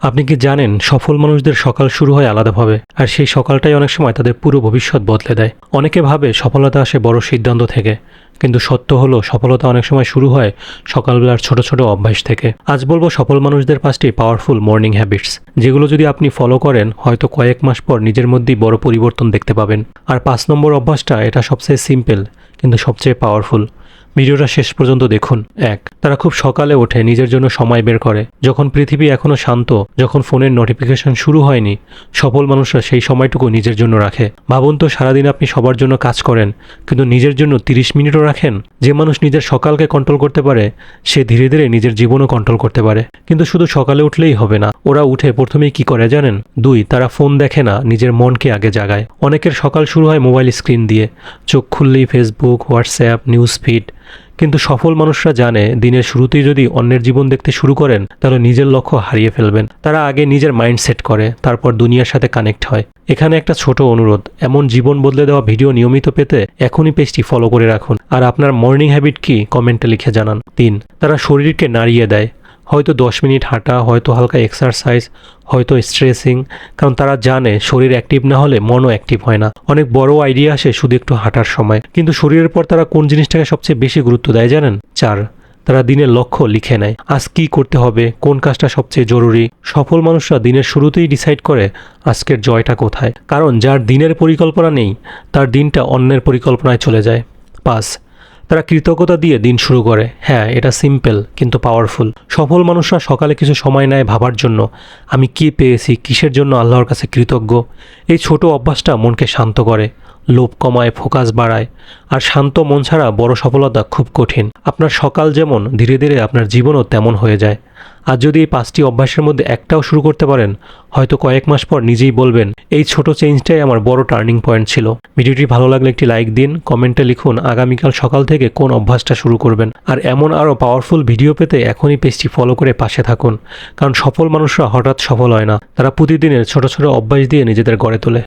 আপনি কি জানেন সফল মানুষদের সকাল শুরু হয় আলাদাভাবে, আর সেই সকালটাই অনেক সময় তাদের পুরো ভবিষ্যৎ বদলে দেয়। অনেকে ভাবে সফলতা আসে বড় সিদ্ধান্ত থেকে, কিন্তু সত্য হলো সফলতা অনেক সময় শুরু হয় সকালবেলার ছোট ছোট অভ্যাস থেকে। আজ বলবো সফল মানুষদের 5টি পাওয়ারফুল মর্নিং হ্যাবিটস, যেগুলো যদি আপনি ফলো করেন হয়তো কয়েক মাস পর নিজের মধ্যেই বড় পরিবর্তন দেখতে পাবেন। আর 5 নম্বর অভ্যাসটা এটা সবচেয়ে সিম্পল কিন্তু সবচেয়ে পাওয়ারফুল। ভিডিওটা শেষ পর্যন্ত দেখুন। 1, তারা খুব সকালে ওঠে, নিজের জন্য সময় বের করে। যখন পৃথিবী এখনও শান্ত, যখন ফোনের নোটিফিকেশন শুরু হয়নি, সফল মানুষরা সেই সময়টুকু নিজের জন্য রাখে। ভাবুন তো, সারাদিন আপনি সবার জন্য কাজ করেন, কিন্তু নিজের জন্য 30 মিনিটও রাখেন। যে মানুষ নিজের সকালকে কন্ট্রোল করতে পারে, সে ধীরে ধীরে নিজের জীবনও কন্ট্রোল করতে পারে। কিন্তু শুধু সকালে উঠলেই হবে না। ওরা উঠে প্রথমেই কি করে জানেন? 2, তারা ফোন দেখে না, নিজের মনকে আগে জাগায়। অনেকের সকাল শুরু হয় মোবাইল স্ক্রিন দিয়ে। চোখ খুললেই ফেসবুক, হোয়াটসঅ্যাপ, নিউজ ফিড। কিন্তু সফল মানুষরা জানে দিনের শুরুতেই যদি অন্যের জীবন দেখতে শুরু করেন তাহলে নিজের লক্ষ্য হারিয়ে ফেলবেন। তারা আগে নিজের মাইন্ড সেট করে, তারপর দুনিয়ার সাথে কানেক্ট হয়। এখানে একটা ছোট অনুরোধ, এমন জীবন বদলে দেওয়া ভিডিও নিয়মিত পেতে এখনই পেজটি ফলো করে রাখুন। আর আপনার মর্নিং হ্যাবিট কি কমেন্টে লিখে জানান। 3, তারা শরীরকে নাড়িয়ে দেয়। হয়তো 10 মিনিট হাঁটা, হয়তো হালকা এক্সারসাইজ, হয়তো স্ট্রেচিং। কারণ তারা জানে শরীর অ্যাক্টিভ না হলে মনও অ্যাক্টিভ হয় না। অনেক বড় আইডিয়া আসে শুধু একটু হাঁটার সময়, কিন্তু শরীরের পর তারা কোন জিনিসটাকে সবচেয়ে বেশি গুরুত্ব দেয় জানেন? 4, তারা দিনের লক্ষ্য লিখে নেয়। আজ কী করতে হবে, কোন কাজটা সবচেয়ে জরুরি। সফল মানুষরা দিনের শুরুতেই ডিসাইড করে আজকের জয়টা কোথায়। কারণ যার দিনের পরিকল্পনা নেই তার দিনটা অন্যের পরিকল্পনায় চলে যায়। 5, তারা কৃতজ্ঞতা দিয়ে দিন শুরু করে। হ্যাঁ, এটা সিম্পল কিন্তু পাওয়ারফুল। সফল মানুষরা সকালে কিছু সময় নেয় ভাবার জন্য, আমি কি পেয়েছি, কিসের জন্য আল্লাহর কাছে কৃতজ্ঞ। এই ছোট অভ্যাসটা মনকে শান্ত করে, লোভ কমায়, ফোকাস বাড়ায়। আর শান্ত মন ছাড়া বড় সফলতা খুব কঠিন। আপনার সকাল যেমন, ধীরে ধীরে আপনার জীবনও তেমন হয়ে যায়। আর যদি এই 5টি অভ্যাসের মধ্যে একটাও শুরু করতে পারেন, হয়তো কয়েক মাস পর নিজেই বলবেন এই ছোট চেঞ্জটাই আমার বড় টার্নিং পয়েন্ট ছিল। ভিডিওটি ভালো লাগলে একটি লাইক দিন, কমেন্টে লিখুন আগামীকাল সকাল থেকে কোন অভ্যাসটা শুরু করবেন। আর এমন আরও পাওয়ারফুল ভিডিও পেতে এখনই পেজটি ফলো করে পাশে থাকুন। কারণ সফল মানুষরা হঠাৎ সফল হয় না, তারা প্রতিদিনের ছোট ছোট অভ্যাস দিয়ে নিজেদের গড়ে তোলে।